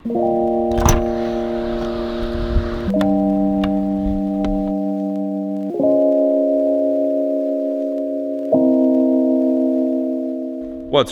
What's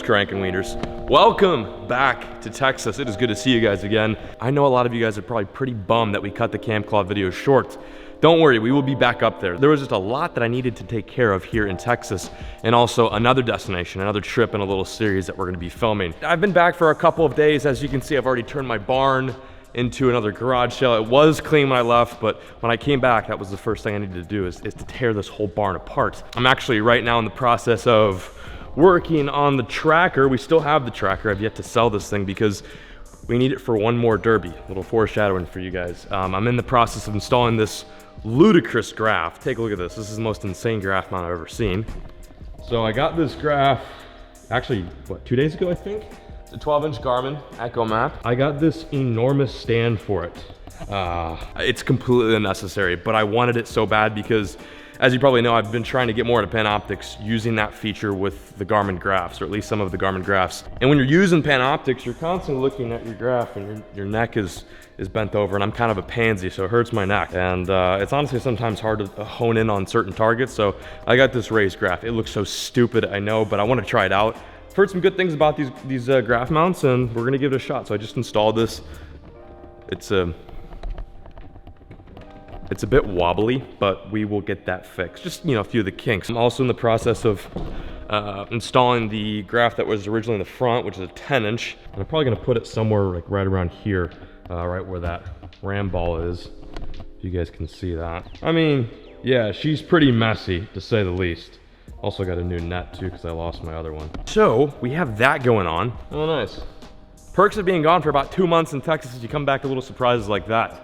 cranking, wieners? Welcome back to Texas. It is good to see you guys again. I know a lot of you guys are probably pretty bummed that we cut the Camp Claw video short. Don't worry, we will be back up there. There was just a lot that I needed to take care of here in Texas, and also another destination, another trip in a little series that we're gonna be filming. I've been back for a couple of days. As you can see, I've already turned my barn into another garage sale. It was clean when I left, but when I came back, that was the first thing I needed to do is to tear this whole barn apart. I'm actually right now in the process of working on the tracker. We still have the tracker. I've yet to sell this thing because we need it for one more derby. A little foreshadowing for you guys. I'm in the process of installing this ludicrous graph. Take a look at this. This is the most insane graph mount I've ever seen. So I got this graph actually, what, 2 days ago, I think? It's a 12-inch Garmin Echo Map. I got this enormous stand for it. It's completely unnecessary, but I wanted it so bad because, as you probably know, I've been trying to get more into Panoptics using that feature with the Garmin graphs, or at least some of the Garmin graphs. And when you're using Panoptics, you're constantly looking at your graph and your neck is bent over, and I'm kind of a pansy, so it hurts my neck. And it's honestly sometimes hard to hone in on certain targets, so I got this raised graph. It looks so stupid, I know, but I want to try it out. I've heard some good things about these graph mounts, and we're gonna give it a shot. So I just installed this. It's a bit wobbly, but we will get that fixed. Just, you know, a few of the kinks. I'm also in the process of installing the graph that was originally in the front, which is a 10-inch. And I'm probably gonna put it somewhere like right around here, right where that ram ball is, if you guys can see that. I mean, yeah, she's pretty messy, to say the least. Also got a new net too, because I lost my other one. So we have that going on. Oh, nice. Perks of being gone for about 2 months in Texas is you come back to little surprises like that.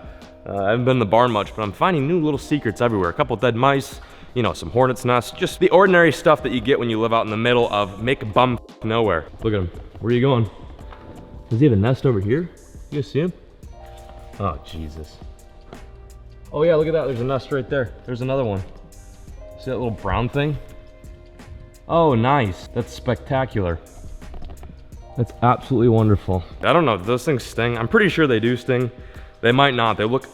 I haven't been in the barn much, but I'm finding new little secrets everywhere. A couple dead mice, you know, some hornet's nests, just the ordinary stuff that you get when you live out in the middle of make-bum nowhere. Look at him. Where are you going? Does he have a nest over here? You guys see him? Oh, Jesus. Oh yeah, look at that. There's a nest right there. There's another one. See that little brown thing? Oh, nice. That's spectacular. That's absolutely wonderful. I don't know, do those things sting? I'm pretty sure they do sting. They might not. They look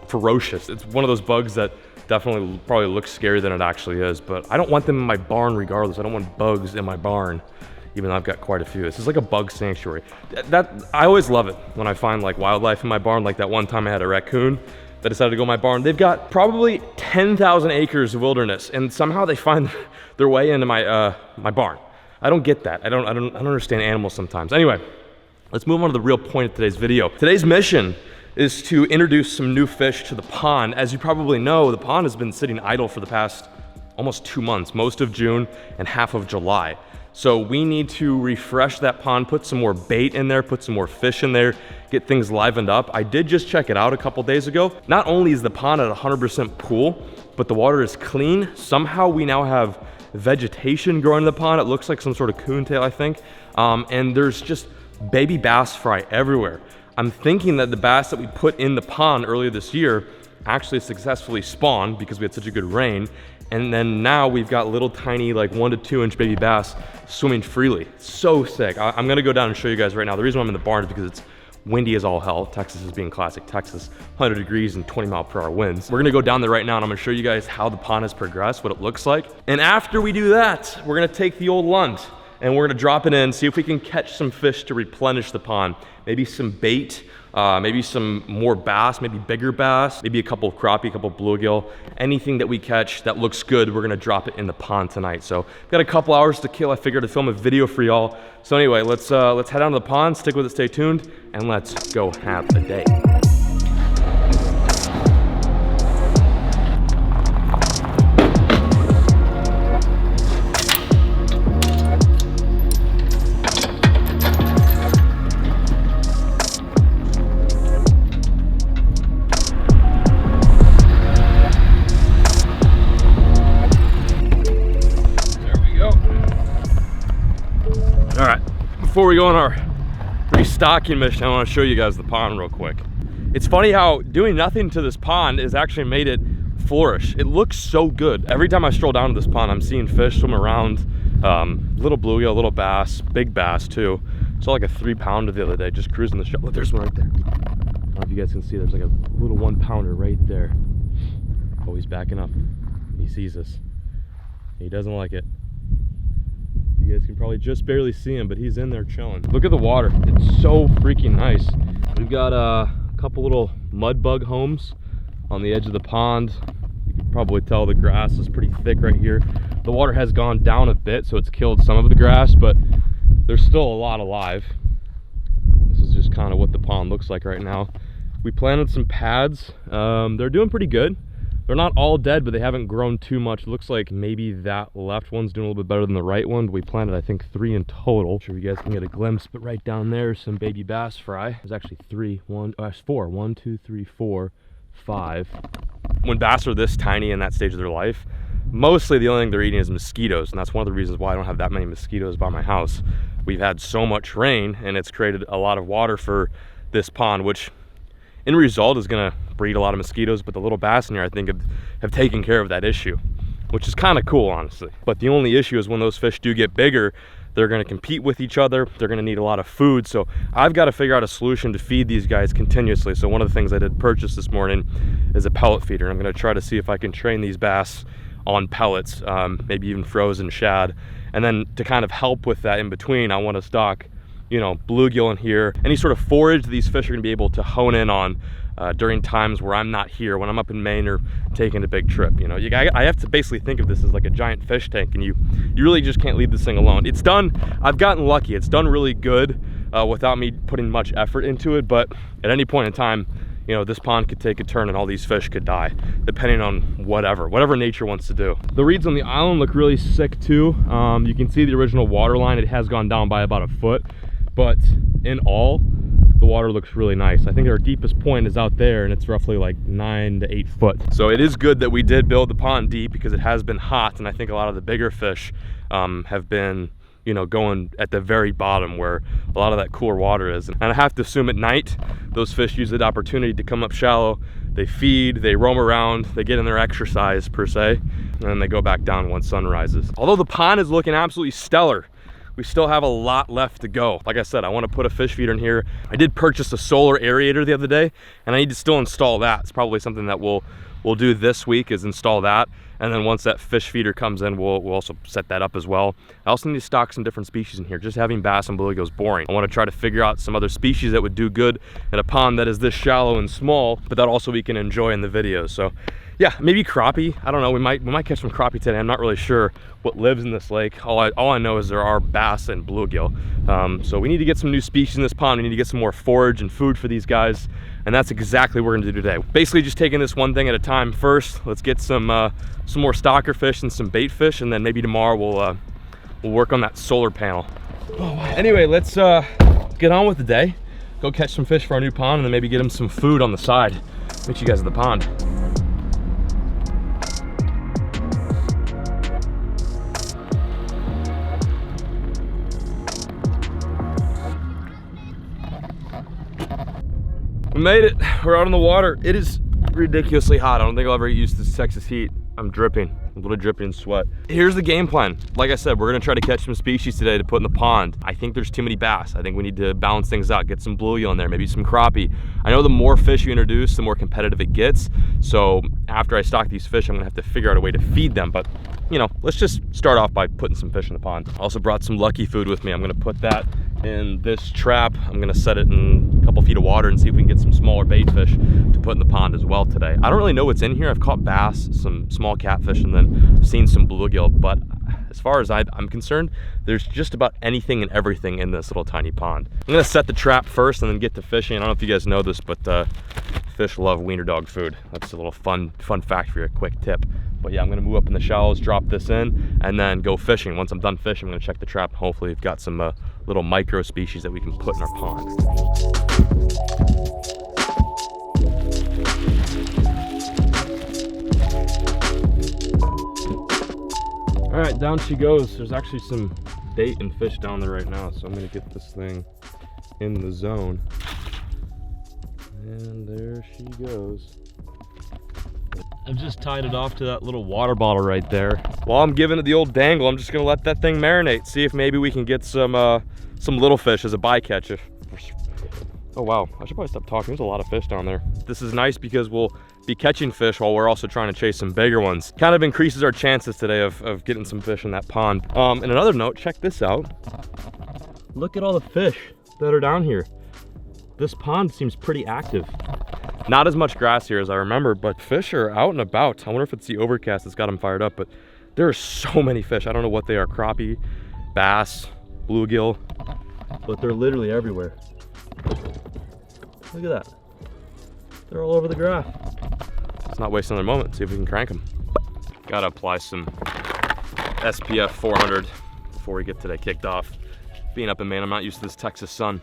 ferocious. It's one of those bugs that definitely probably looks scarier than it actually is, but I don't want them in my barn regardless. I don't want bugs in my barn, even though I've got quite a few. This is like a bug sanctuary. I always love it when I find like wildlife in my barn. Like that one time I had a raccoon that decided to go in my barn. They've got probably 10,000 acres of wilderness, and somehow they find their way into my my barn. I don't get that. I don't understand animals sometimes. Anyway, let's move on to the real point of today's video. Today's mission is to introduce some new fish to the pond. As you probably know, the pond has been sitting idle for the past almost 2 months, most of June and half of July. So we need to refresh that pond, put some more bait in there, put some more fish in there, get things livened up. I did just check it out a couple days ago. Not only is the pond at 100% pool, but the water is clean. Somehow we now have vegetation growing in the pond. It looks like some sort of coontail, I think. And there's just baby bass fry everywhere. I'm thinking that the bass that we put in the pond earlier this year actually successfully spawned because we had such a good rain. And then now we've got little tiny like 1 to 2 inch baby bass swimming freely. So sick. I'm gonna go down and show you guys right now. The reason why I'm in the barn is because it's windy as all hell. Texas is being classic Texas, 100 degrees and 20-mile-per-hour winds. We're gonna go down there right now and I'm gonna show you guys how the pond has progressed, what it looks like. And after we do that, we're gonna take the old Lund and we're gonna drop it in, see if we can catch some fish to replenish the pond. Maybe some bait, maybe some more bass, maybe bigger bass, maybe a couple of crappie, a couple of bluegill. Anything that we catch that looks good, we're gonna drop it in the pond tonight. So we've got a couple hours to kill. I figured to film a video for y'all. So anyway, let's head down to the pond, stick with it, stay tuned, and let's go have a day. Before we go on our restocking mission, I want to show you guys the pond real quick. It's funny how doing nothing to this pond has actually made it flourish. It looks so good. Every time I stroll down to this pond, I'm seeing fish swim around, little bluegill, little bass, big bass too. Saw like a 3-pounder the other day, just cruising the shallow. Look, there's one right there. I don't know if you guys can see, there's like a little 1-pounder right there. Oh, he's backing up. He sees us. He doesn't like it. You guys can probably just barely see him, but he's in there chilling. Look at the water. It's so freaking nice. We've got a couple little mud bug homes on the edge of the pond. You can probably tell the grass is pretty thick right here. The water has gone down a bit, so it's killed some of the grass, but there's still a lot alive. This is just kind of what the pond looks like right now. We planted some pads. They're doing pretty good. They're not all dead, but they haven't grown too much. It looks like maybe that left one's doing a little bit better than the right one. We planted, I think, 3 in total. I'm sure you guys can get a glimpse, but right down there is some baby bass fry. There's actually 4. 1, 2, 3, 4, 5. When bass are this tiny in that stage of their life, mostly the only thing they're eating is mosquitoes, and that's one of the reasons why I don't have that many mosquitoes by my house. We've had so much rain, and it's created a lot of water for this pond, which in result is gonna breed a lot of mosquitoes, but the little bass in here I think have taken care of that issue, which is kind of cool, honestly. But the only issue is when those fish do get bigger, they're gonna compete with each other, they're gonna need a lot of food, so I've got to figure out a solution to feed these guys continuously. So one of the things I did purchase this morning is a pellet feeder. I'm gonna try to see if I can train these bass on pellets, maybe even frozen shad, and then to kind of help with that in between, I want to stock, you know, bluegill in here, any sort of forage these fish are gonna be able to hone in on during times where I'm not here, when I'm up in Maine or taking a big trip. You know, I have to basically think of this as like a giant fish tank, and you really just can't leave this thing alone. It's done, I've gotten lucky, it's done really good without me putting much effort into it, but at any point in time, you know, this pond could take a turn and all these fish could die, depending on whatever nature wants to do. The reeds on the island look really sick too. You can see the original water line, it has gone down by about 1 foot, but in all, the water looks really nice. I think our deepest point is out there, and it's roughly like 9 to 8 foot. So it is good that we did build the pond deep, because it has been hot, and I think a lot of the bigger fish have been, you know, going at the very bottom where a lot of that cooler water is. And I have to assume at night, those fish use that opportunity to come up shallow, they feed, they roam around, they get in their exercise per se, and then they go back down once sun rises. Although the pond is looking absolutely stellar, we still have a lot left to go. Like I said, I want to put a fish feeder in here. I did purchase a solar aerator the other day, and I need to still install that. It's probably something that we'll do this week, is install that. And then once that fish feeder comes in, we'll also set that up as well. I also need to stock some different species in here. Just having bass and bluegill is boring. I want to try to figure out some other species that would do good in a pond that is this shallow and small, but that also we can enjoy in the videos. So yeah, maybe crappie. I don't know, we might catch some crappie today. I'm not really sure what lives in this lake. All I know is there are bass and bluegill. So we need to get some new species in this pond. We need to get some more forage and food for these guys, and that's exactly what we're gonna do today. Basically just taking this one thing at a time. First, let's get some more stocker fish and some bait fish, and then maybe tomorrow we'll work on that solar panel. Anyway, let's get on with the day. Go catch some fish for our new pond, and then maybe get them some food on the side. Meet you guys at the pond. We made it. We're out on the water. It is ridiculously hot. I don't think I'll ever get used to this Texas heat. I'm dripping, a little dripping in sweat. Here's the game plan. Like I said, we're gonna try to catch some species today to put in the pond. I think there's too many bass. I think we need to balance things out, get some bluegill in there, maybe some crappie. I know the more fish you introduce, the more competitive it gets. So after I stock these fish, I'm gonna have to figure out a way to feed them. But you know, let's just start off by putting some fish in the pond. I also brought some lucky food with me. I'm gonna put that in this trap. I'm gonna set it in a couple feet of water and see if we can get some smaller bait fish to put in the pond as well today. I don't really know what's in here. I've caught bass, some small catfish, and then seen some bluegill, but as far as I'm concerned, there's just about anything and everything in this little tiny pond. I'm gonna set the trap first and then get to fishing. I don't know if you guys know this, but fish love wiener dog food. That's a little fun fact for you, a quick tip. But yeah, I'm gonna move up in the shallows, drop this in, and then go fishing. Once I'm done fishing, I'm gonna check the trap. Hopefully we've got some little micro species that we can put in our pond. All right, down she goes. There's actually some bait and fish down there right now, so I'm gonna get this thing in the zone. And there she goes. I've just tied it off to that little water bottle right there. While I'm giving it the old dangle, I'm just gonna let that thing marinate. See if maybe we can get some some little fish as a bycatch. Oh wow, I should probably stop talking. There's a lot of fish down there. This is nice because we'll be catching fish while we're also trying to chase some bigger ones. Kind of increases our chances today of getting some fish in that pond. And another note, check this out. Look at all the fish that are down here. This pond seems pretty active. Not as much grass here as I remember, but fish are out and about. I wonder if it's the overcast that's got them fired up, but there are so many fish. I don't know what they are, crappie, bass, bluegill, but they're literally everywhere. Look at that. They're all over the grass. Let's not waste another moment, see if we can crank them. Gotta apply some SPF 400 before we get today kicked off. Being up in Maine, I'm not used to this Texas sun.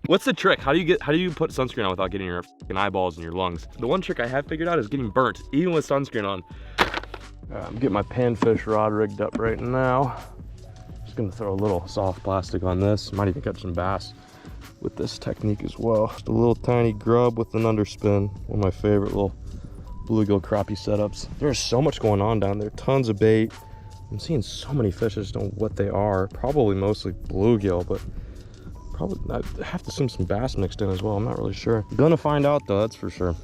What's the trick? How do you put sunscreen on without getting your fucking eyeballs and your lungs? The one trick I have figured out is getting burnt, even with sunscreen on. I'm getting my panfish rod rigged up right now. Just gonna throw a little soft plastic on this. Might even catch some bass with this technique as well. Just a little tiny grub with an underspin. One of my favorite little bluegill crappie setups. There's so much going on down there. Tons of bait. I'm seeing so many fish. I just don't know what they are. Probably mostly bluegill, but probably I have to assume some bass mixed in as well. I'm not really sure. Gonna find out though, that's for sure.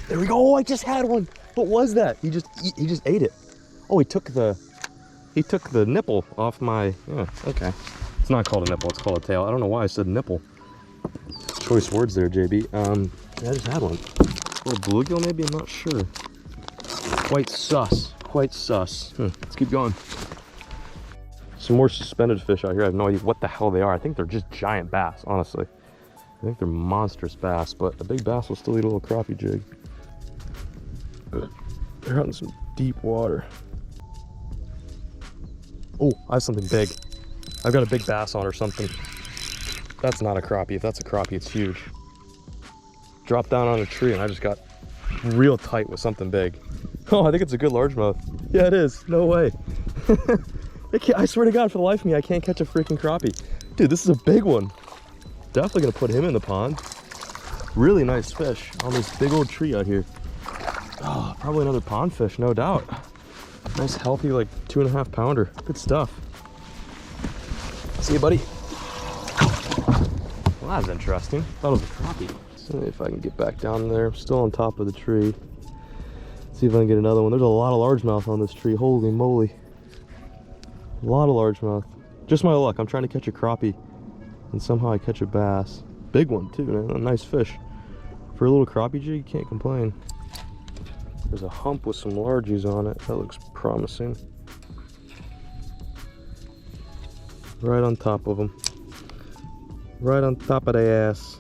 There we go. Oh, I just had one. What was that? He just ate it. Oh, he took the nipple off my, yeah, okay. It's not called a nipple, it's called a tail. I don't know why I said nipple. Choice words there, JB. Yeah, I just had one. A little bluegill maybe, I'm not sure. Quite sus, quite sus. Let's keep going. Some more suspended fish out here. I have no idea what the hell they are. I think they're just giant bass, honestly. I think they're monstrous bass, but a big bass will still eat a little crappie jig. They're out in some deep water. Oh, I have something big. I've got a big bass on or something. That's not a crappie. If that's a crappie, it's huge. Dropped down on a tree and I just got real tight with something big. Oh, I think it's a good largemouth. Yeah, it is. No way. I swear to God, for the life of me, I can't catch a freaking crappie. Dude, this is a big one. Definitely gonna put him in the pond. Really nice fish on this big old tree out here. Oh, probably another pond fish, no doubt. Nice, healthy, like 2.5 pounder. Good stuff. See you, buddy. Well, that was interesting. Thought it was a crappie. See if I can get back down there. I'm still on top of the tree. See if I can get another one. There's a lot of largemouth on this tree. Holy moly. A lot of largemouth. Just my luck. I'm trying to catch a crappie, and somehow I catch a bass. Big one too, man. A nice fish. For a little crappie jig, you can't complain. There's a hump with some largies on it. That looks promising. Right on top of them. Right on top of the ass.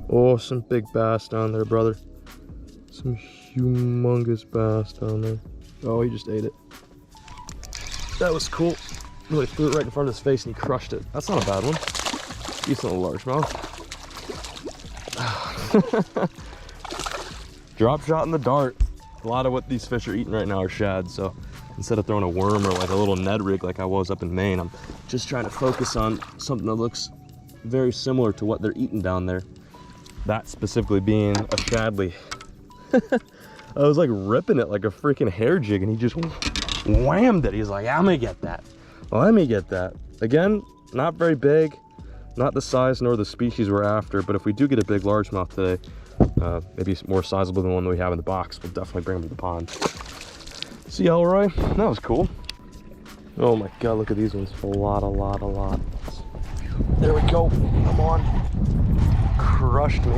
Oh, some big bass down there, brother. Some humongous bass down there. Oh, he just ate it. That was cool. Really threw it right in front of his face and he crushed it. That's not a bad one. Decent little largemouth. Drop shot in the dart. A lot of what these fish are eating right now are shad, so instead of throwing a worm or like a little Ned rig like I was up in Maine, I'm just trying to focus on something that looks very similar to what they're eating down there. That specifically being a shadley. I was like ripping it like a freaking hair jig and he just whammed it. He's like, I'm gonna get that. Let me get that. Again, not very big, not the size nor the species we're after, but if we do get a big largemouth today, maybe more sizable than the one that we have in the box, we'll definitely bring them to the pond. See, Elroy? That was cool. Oh my God, look at these ones. A lot. There we go. Come on. Crushed me.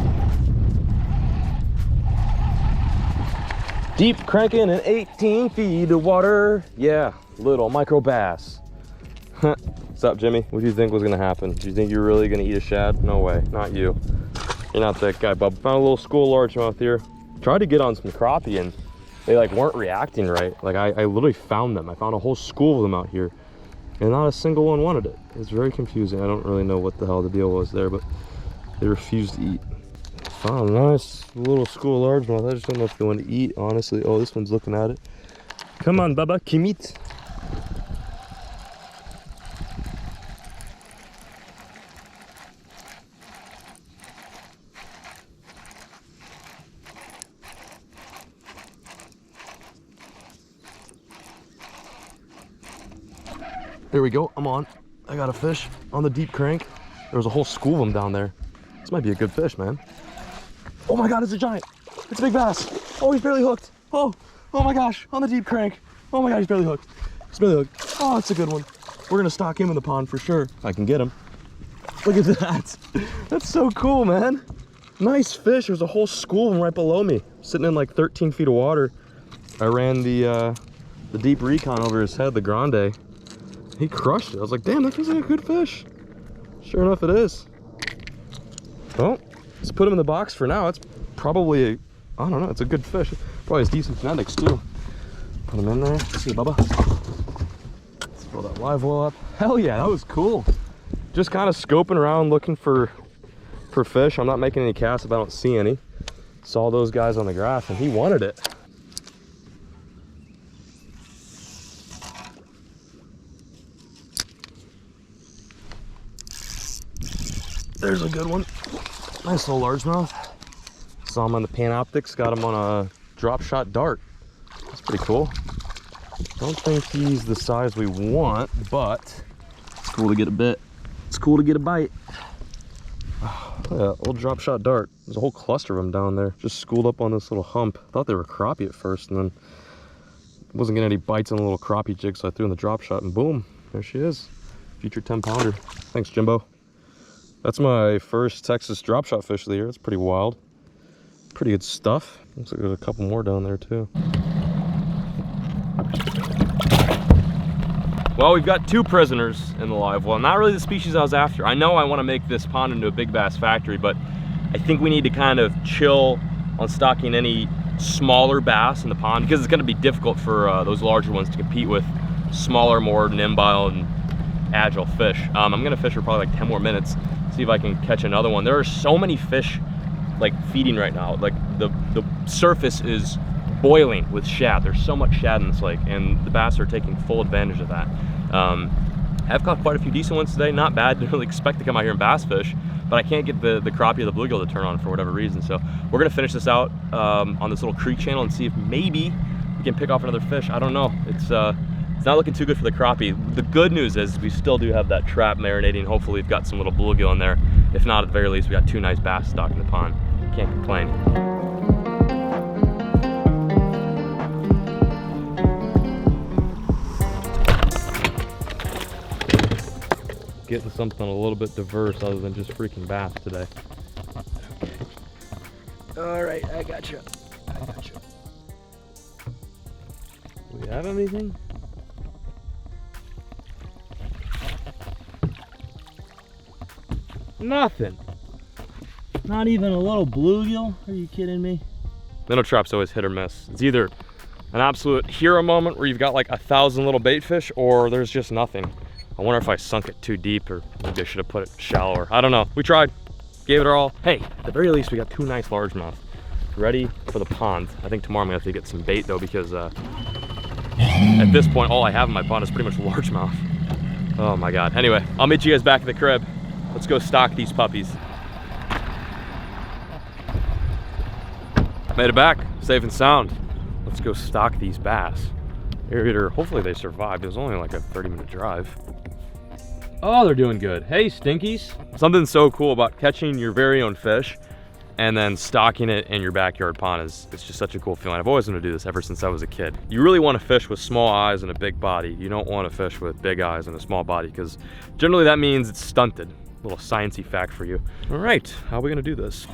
Deep cranking in 18 feet of water. Yeah, little micro bass. What's up, Jimmy? What do you think was gonna happen? Do you think you're really gonna eat a shad? No way, not you. You're not that guy, bub. Found a little school largemouth here. Tried to get on some crappie and they like weren't reacting right. Like I literally found them. I found a whole school of them out here and not a single one wanted it. It's very confusing. I don't really know what the hell the deal was there, but they refused to eat. Found a nice little school largemouth. I just don't know if they want to eat, honestly. Oh, this one's looking at it. Come on, Baba, Kimit. There we go, I'm on. I got a fish on the deep crank. There was a whole school of them down there. This might be a good fish, man. Oh my God, it's a giant. It's a big bass. Oh, he's barely hooked. Oh my gosh, on the deep crank. Oh my God, he's barely hooked. He's barely hooked. Oh, it's a good one. We're gonna stock him in the pond for sure. If I can get him. Look at that. That's so cool, man. Nice fish. There's a whole school of them right below me, sitting in like 13 feet of water. I ran the deep recon over his head, the grande. He crushed it. I was like, damn, that feels like a good fish. Sure enough, it is. Well, let's put him in the box for now. It's probably, I don't know, it's a good fish. Probably has decent genetics too. Put him in there. See, Bubba. Let's fill that live well up. Hell yeah, that was cool. Just kind of scoping around looking for fish. I'm not making any casts if I don't see any. Saw those guys on the graph and he wanted it. There's a good one. Nice little largemouth. Saw him on the Panoptics, got him on a drop shot dart. That's pretty cool. Don't think he's the size we want, but it's cool to get a bit. It's cool to get a bite. Yeah, old drop shot dart. There's a whole cluster of them down there, just schooled up on this little hump. Thought they were crappie at first, and then wasn't getting any bites on the little crappie jig, so I threw in the drop shot, and boom, there she is. Future 10-pounder. Thanks, Jimbo. That's my first Texas drop shot fish of the year. It's pretty wild. Pretty good stuff. Looks like there's a couple more down there too. Well, we've got two prisoners in the live well. Not really the species I was after. I know I want to make this pond into a big bass factory, but I think we need to kind of chill on stocking any smaller bass in the pond because it's going to be difficult for those larger ones to compete with smaller, more nimble and agile fish. I'm going to fish for probably like 10 more minutes, see if I can catch another one. There are so many fish like feeding right now. Like the surface is boiling with shad. There's so much shad in this lake, and the bass are taking full advantage of that. I've caught quite a few decent ones today. Not bad. Didn't really expect to come out here and bass fish, but I can't get the crappie or the bluegill to turn on for whatever reason. So we're gonna finish this out on this little creek channel and see if maybe we can pick off another fish. I don't know. It's not looking too good for the crappie. The good news is we still do have that trap marinating. Hopefully we've got some little bluegill in there. If not, at the very least, we got two nice bass stocked in the pond. Can't complain. Getting something a little bit diverse other than just freaking bass today. Okay. All right, I got you. Do we have anything? Nothing. Not even a little bluegill? Are you kidding me? Minnow trap's always hit or miss. It's either an absolute hero moment where you've got like 1,000 little bait fish, or there's just nothing. I wonder if I sunk it too deep, or maybe I should have put it shallower. I don't know. We tried, gave it our all. Hey, at the very least, we got two nice largemouth ready for the pond. I think tomorrow I'm gonna have to get some bait though, because at this point, all I have in my pond is pretty much largemouth. Oh my God. Anyway, I'll meet you guys back at the crib. Let's go stock these puppies. Made it back, safe and sound. Let's go stock these bass. Hopefully they survived. It was only like a 30-minute drive. Oh, they're doing good. Hey, Stinkies. Something so cool about catching your very own fish and then stocking it in your backyard pond it's just such a cool feeling. I've always wanted to do this ever since I was a kid. You really want to fish with small eyes and a big body. You don't want to fish with big eyes and a small body, because generally that means it's stunted. Little sciencey fact for you. All right, how are we gonna do this?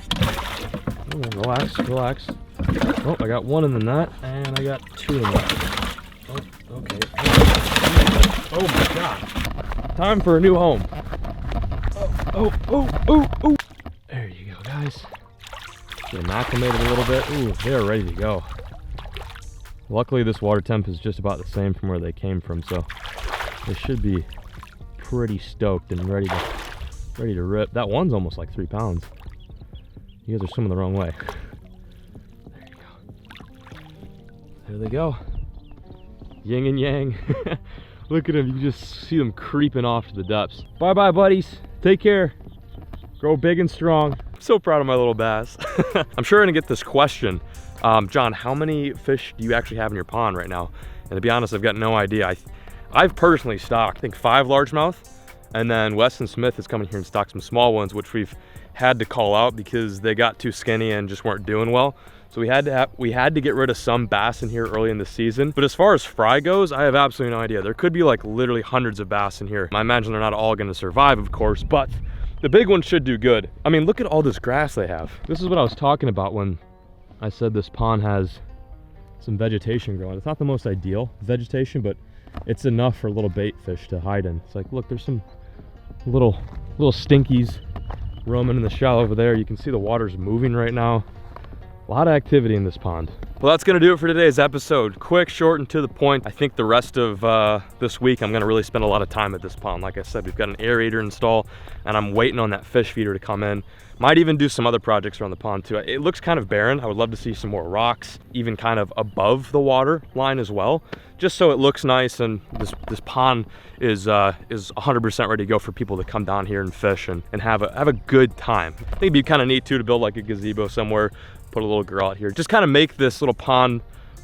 Oh, relax, relax. Oh, I got one in the net and I got two in the net. Oh, okay. Oh my God. Time for a new home. Oh. There you go, guys. Get them acclimated a little bit. Ooh, they are ready to go. Luckily, this water temp is just about the same from where they came from, so they should be pretty stoked and ready to rip. That one's almost like 3 pounds. You guys are swimming the wrong way. There you go. There they go. Yin and yang. Look at them. You can just see them creeping off to the depths. Bye-bye, buddies. Take care. Grow big and strong. I'm so proud of my little bass. I'm sure I'm gonna get this question. John, how many fish do you actually have in your pond right now? And to be honest, I've got no idea. I've personally stocked, I think 5 largemouth, and then Weston Smith is coming here and stocked some small ones, which we've had to call out because they got too skinny and just weren't doing well. So we had to get rid of some bass in here early in the season. But as far as fry goes, I have absolutely no idea. There could be like literally hundreds of bass in here. I imagine they're not all going to survive, of course, but the big ones should do good. I mean, look at all this grass they have. This is what I was talking about when I said this pond has some vegetation growing. It's not the most ideal vegetation, but it's enough for little bait fish to hide in. It's like, look, there's some little stinkies roaming in the shallow over there. You can see the water's moving right now. A lot of activity in this pond. Well, that's gonna do it for today's episode. Quick, short, and to the point. I think the rest of this week, I'm gonna really spend a lot of time at this pond. Like I said, we've got an aerator installed, and I'm waiting on that fish feeder to come in. Might even do some other projects around the pond too. It looks kind of barren. I would love to see some more rocks, even kind of above the water line as well, just so it looks nice. And this pond is 100% ready to go for people to come down here and fish and have a good time. I think it'd be kind of neat too to build like a gazebo somewhere, put a little girl out here, just kind of make this little pond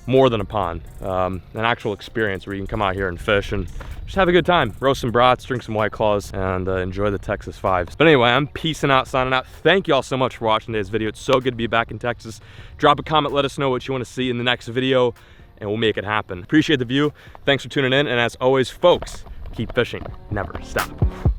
more than a pond, an actual experience where you can come out here and fish and just have a good time, roast some brats, drink some White Claws, and enjoy the Texas vibes. But anyway, I'm peacing out, signing out. Thank you all so much for watching today's video. It's so good to be back in Texas. Drop a comment, let us know what you want to see in the next video, and we'll make it happen. Appreciate the view. Thanks for tuning in, and as always, folks, keep fishing, never stop.